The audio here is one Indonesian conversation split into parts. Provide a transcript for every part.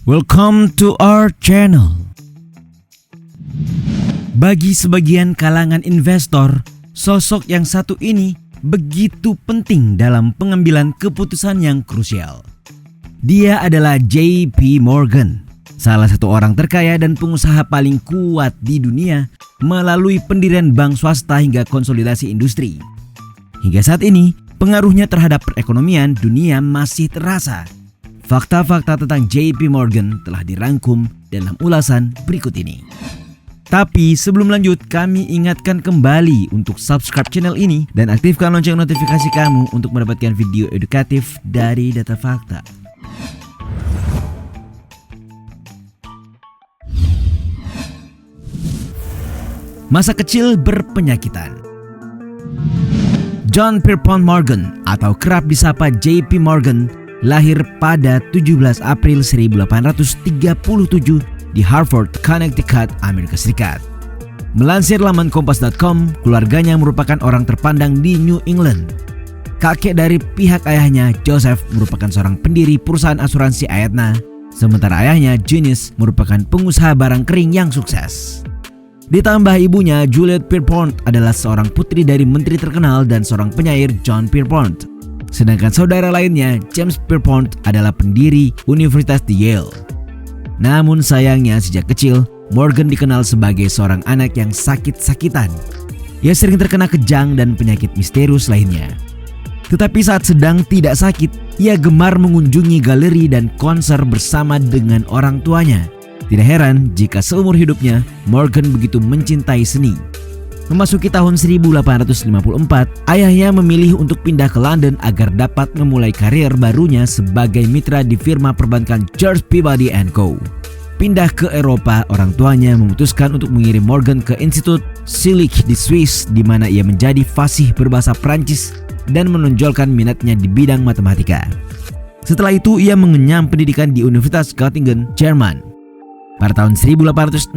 Welcome to our channel. Bagi sebagian kalangan investor, sosok yang satu ini begitu penting dalam pengambilan keputusan yang krusial. Dia adalah JP Morgan, salah satu orang terkaya dan pengusaha paling kuat di dunia melalui pendirian bank swasta hingga konsolidasi industri. Hingga saat ini, pengaruhnya terhadap perekonomian dunia masih terasa. Fakta-fakta tentang JP Morgan telah dirangkum dalam ulasan berikut ini. Tapi sebelum lanjut, kami ingatkan kembali untuk subscribe channel ini dan aktifkan lonceng notifikasi kamu untuk mendapatkan video edukatif dari Data Fakta. Masa kecil berpenyakitan. John Pierpont Morgan atau kerap disapa JP Morgan lahir pada 17 April 1837 di Hartford, Connecticut, Amerika Serikat. Melansir laman kompas.com, keluarganya merupakan orang terpandang di New England. Kakek dari pihak ayahnya, Joseph, merupakan seorang pendiri perusahaan asuransi Aetna, sementara ayahnya, Eunice, merupakan pengusaha barang kering yang sukses. Ditambah ibunya, Juliet Pierpont, adalah seorang putri dari menteri terkenal dan seorang penyair, John Pierpont. Sedangkan saudara lainnya, James Pierpont, adalah pendiri Universitas di Yale. Namun sayangnya sejak kecil, Morgan dikenal sebagai seorang anak yang sakit-sakitan. Ia sering terkena kejang dan penyakit misterius lainnya. Tetapi saat sedang tidak sakit, ia gemar mengunjungi galeri dan konser bersama dengan orang tuanya. Tidak heran jika seumur hidupnya, Morgan begitu mencintai seni. Memasuki tahun 1854, ayahnya memilih untuk pindah ke London agar dapat memulai karir barunya sebagai mitra di firma perbankan George Peabody & Co. Pindah ke Eropa, orang tuanya memutuskan untuk mengirim Morgan ke Institut Sillig di Swiss, di mana ia menjadi fasih berbahasa Prancis dan menonjolkan minatnya di bidang matematika. Setelah itu, ia mengenyam pendidikan di Universitas Göttingen, Jerman. Pada tahun 1861,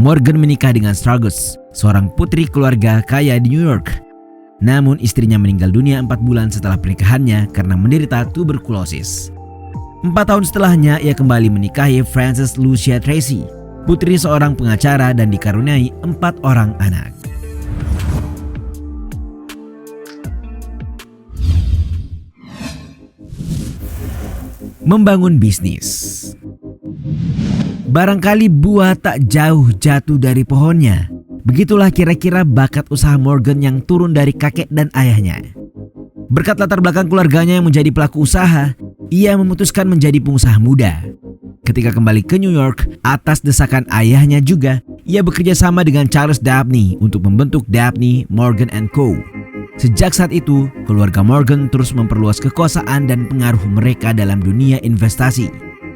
Morgan menikah dengan Sturgis, seorang putri keluarga kaya di New York. Namun istrinya meninggal dunia 4 bulan setelah pernikahannya karena menderita tuberkulosis. 4 tahun setelahnya ia kembali menikahi Frances Lucia Tracy, putri seorang pengacara dan dikaruniai 4 orang anak. Membangun bisnis. Barangkali buah tak jauh jatuh dari pohonnya. Begitulah kira-kira bakat usaha Morgan yang turun dari kakek dan ayahnya. Berkat latar belakang keluarganya yang menjadi pelaku usaha, ia memutuskan menjadi pengusaha muda. Ketika kembali ke New York, atas desakan ayahnya juga, ia bekerja sama dengan Charles Dabney untuk membentuk Dabney, Morgan & Co. Sejak saat itu, keluarga Morgan terus memperluas kekuasaan dan pengaruh mereka dalam dunia investasi.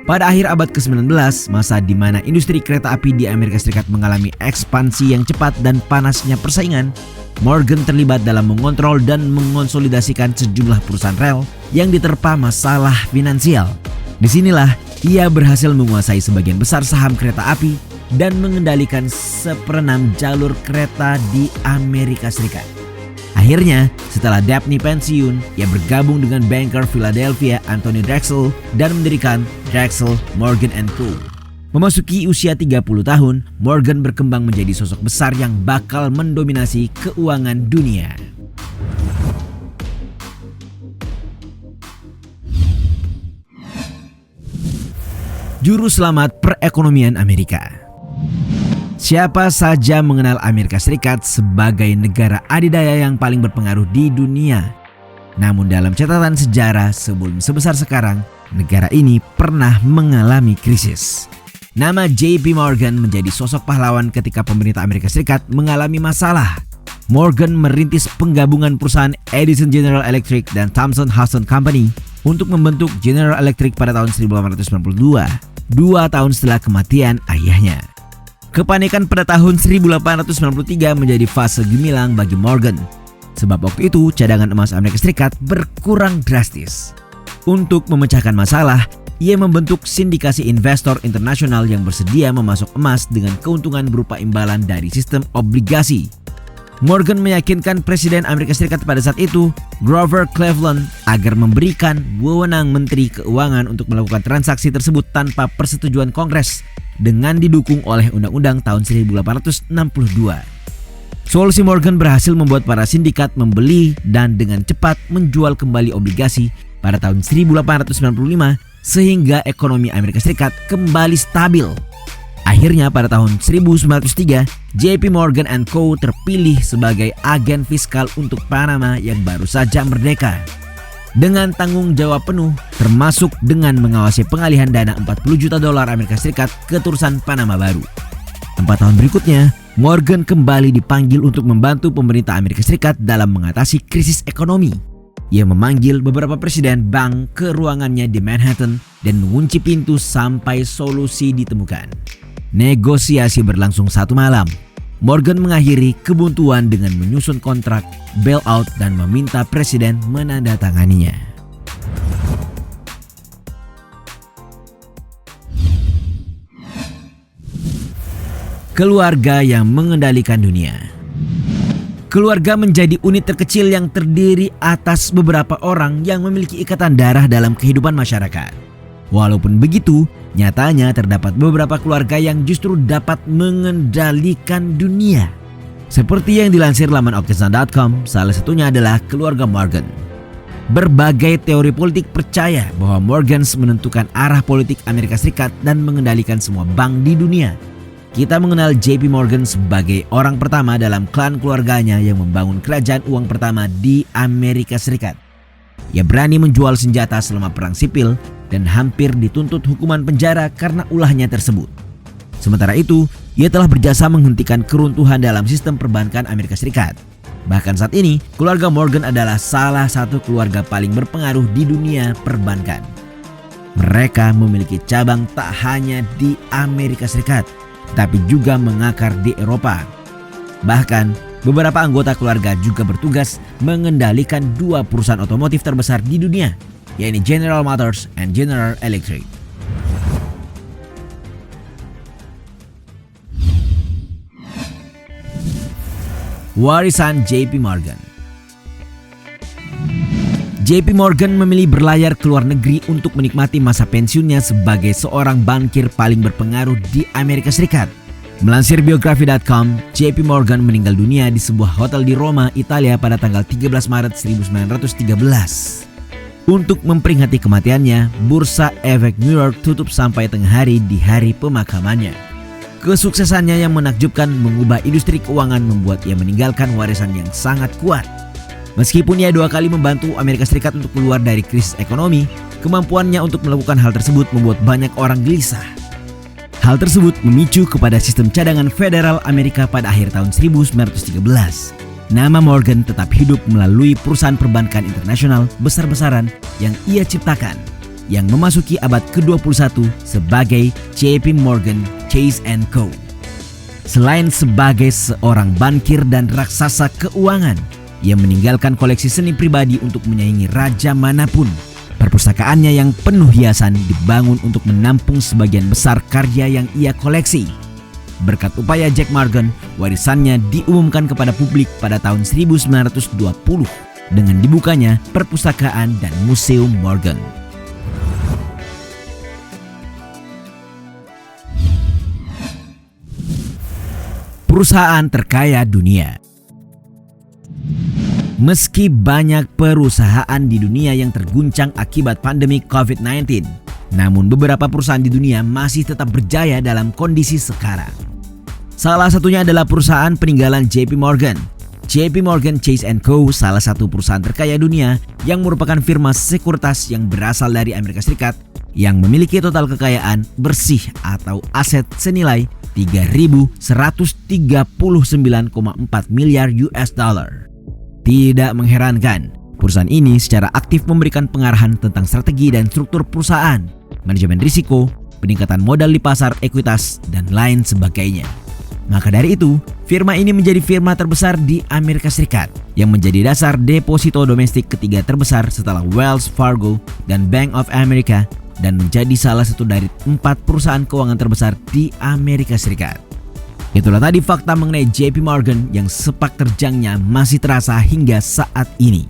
Pada akhir abad ke-19, masa di mana industri kereta api di Amerika Serikat mengalami ekspansi yang cepat dan panasnya persaingan, Morgan terlibat dalam mengontrol dan mengonsolidasikan sejumlah perusahaan rel yang diterpa masalah finansial. Disinilah ia berhasil menguasai sebagian besar saham kereta api dan mengendalikan seperenam jalur kereta di Amerika Serikat. Akhirnya, setelah Dabney pensiun, ia bergabung dengan banker Philadelphia Anthony Drexel dan mendirikan Drexel, Morgan & Co. Memasuki usia 30 tahun, Morgan berkembang menjadi sosok besar yang bakal mendominasi keuangan dunia. Juru selamat perekonomian Amerika. Siapa saja mengenal Amerika Serikat sebagai negara adidaya yang paling berpengaruh di dunia. Namun dalam catatan sejarah sebelum sebesar sekarang, negara ini pernah mengalami krisis. Nama JP Morgan menjadi sosok pahlawan ketika pemerintah Amerika Serikat mengalami masalah. Morgan merintis penggabungan perusahaan Edison General Electric dan Thomson Houston Company untuk membentuk General Electric pada tahun 1892, 2 tahun setelah kematian ayahnya. Kepanikan pada tahun 1893 menjadi fase gemilang bagi Morgan, sebab waktu itu cadangan emas Amerika Serikat berkurang drastis. Untuk memecahkan masalah, ia membentuk sindikasi investor internasional yang bersedia memasok emas dengan keuntungan berupa imbalan dari sistem obligasi. Morgan meyakinkan Presiden Amerika Serikat pada saat itu, Grover Cleveland, agar memberikan wewenang Menteri Keuangan untuk melakukan transaksi tersebut tanpa persetujuan Kongres dengan didukung oleh Undang-Undang tahun 1862. Solusi Morgan berhasil membuat para sindikat membeli dan dengan cepat menjual kembali obligasi pada tahun 1895 sehingga ekonomi Amerika Serikat kembali stabil. Akhirnya pada tahun 1903, JP Morgan & Co. terpilih sebagai agen fiskal untuk Panama yang baru saja merdeka. Dengan tanggung jawab penuh, termasuk dengan mengawasi pengalihan dana $40 juta Amerika Serikat ke terusan Panama baru. 4 tahun berikutnya, Morgan kembali dipanggil untuk membantu pemerintah Amerika Serikat dalam mengatasi krisis ekonomi. Ia memanggil beberapa presiden bank ke ruangannya di Manhattan dan mengunci pintu sampai solusi ditemukan. Negosiasi berlangsung 1 malam. Morgan mengakhiri kebuntuan dengan menyusun kontrak bailout dan meminta presiden menandatanganinya. Keluarga yang mengendalikan dunia. Keluarga menjadi unit terkecil yang terdiri atas beberapa orang yang memiliki ikatan darah dalam kehidupan masyarakat. Walaupun begitu, nyatanya terdapat beberapa keluarga yang justru dapat mengendalikan dunia. Seperti yang dilansir laman Octagon.com, salah satunya adalah keluarga Morgan. Berbagai teori politik percaya bahwa Morgans menentukan arah politik Amerika Serikat dan mengendalikan semua bank di dunia. Kita mengenal JP Morgan sebagai orang pertama dalam klan keluarganya yang membangun kerajaan uang pertama di Amerika Serikat. Ia berani menjual senjata selama perang sipil dan hampir dituntut hukuman penjara karena ulahnya tersebut. Sementara itu, ia telah berjasa menghentikan keruntuhan dalam sistem perbankan Amerika Serikat. Bahkan saat ini, keluarga Morgan adalah salah satu keluarga paling berpengaruh di dunia perbankan. Mereka memiliki cabang tak hanya di Amerika Serikat, tapi juga mengakar di Eropa. Bahkan, beberapa anggota keluarga juga bertugas mengendalikan 2 perusahaan otomotif terbesar di dunia, yaitu General Motors dan General Electric. Warisan JP Morgan. JP Morgan memilih berlayar ke luar negeri untuk menikmati masa pensiunnya sebagai seorang bankir paling berpengaruh di Amerika Serikat. Melansir biografi.com, JP Morgan meninggal dunia di sebuah hotel di Roma, Italia pada tanggal 13 Maret 1913. Untuk memperingati kematiannya, Bursa Efek New York tutup sampai tengah hari di hari pemakamannya. Kesuksesannya yang menakjubkan mengubah industri keuangan membuat ia meninggalkan warisan yang sangat kuat. Meskipun ia 2 kali membantu Amerika Serikat untuk keluar dari krisis ekonomi, kemampuannya untuk melakukan hal tersebut membuat banyak orang gelisah. Hal tersebut memicu kepada sistem cadangan federal Amerika pada akhir tahun 1913. Nama Morgan tetap hidup melalui perusahaan perbankan internasional besar-besaran yang ia ciptakan, yang memasuki abad ke-21 sebagai JP Morgan Chase & Co. Selain sebagai seorang bankir dan raksasa keuangan, ia meninggalkan koleksi seni pribadi untuk menyaingi raja manapun. Perpustakaannya yang penuh hiasan dibangun untuk menampung sebagian besar karya yang ia koleksi. Berkat upaya Jack Morgan, warisannya diumumkan kepada publik pada tahun 1920 dengan dibukanya Perpustakaan dan Museum Morgan. Perusahaan terkaya dunia. Meski banyak perusahaan di dunia yang terguncang akibat pandemi COVID-19, namun beberapa perusahaan di dunia masih tetap berjaya dalam kondisi sekarang. Salah satunya adalah perusahaan peninggalan JP Morgan. JP Morgan Chase & Co. salah satu perusahaan terkaya dunia yang merupakan firma sekuritas yang berasal dari Amerika Serikat yang memiliki total kekayaan bersih atau aset senilai 3.139,4 miliar US dollar. Tidak mengherankan, perusahaan ini secara aktif memberikan pengarahan tentang strategi dan struktur perusahaan, manajemen risiko, peningkatan modal di pasar ekuitas, dan lain sebagainya. Maka dari itu, firma ini menjadi firma terbesar di Amerika Serikat yang menjadi dasar deposito domestik ketiga terbesar setelah Wells Fargo dan Bank of America dan menjadi salah satu dari 4 perusahaan keuangan terbesar di Amerika Serikat. Itulah tadi fakta mengenai JP Morgan yang sepak terjangnya masih terasa hingga saat ini.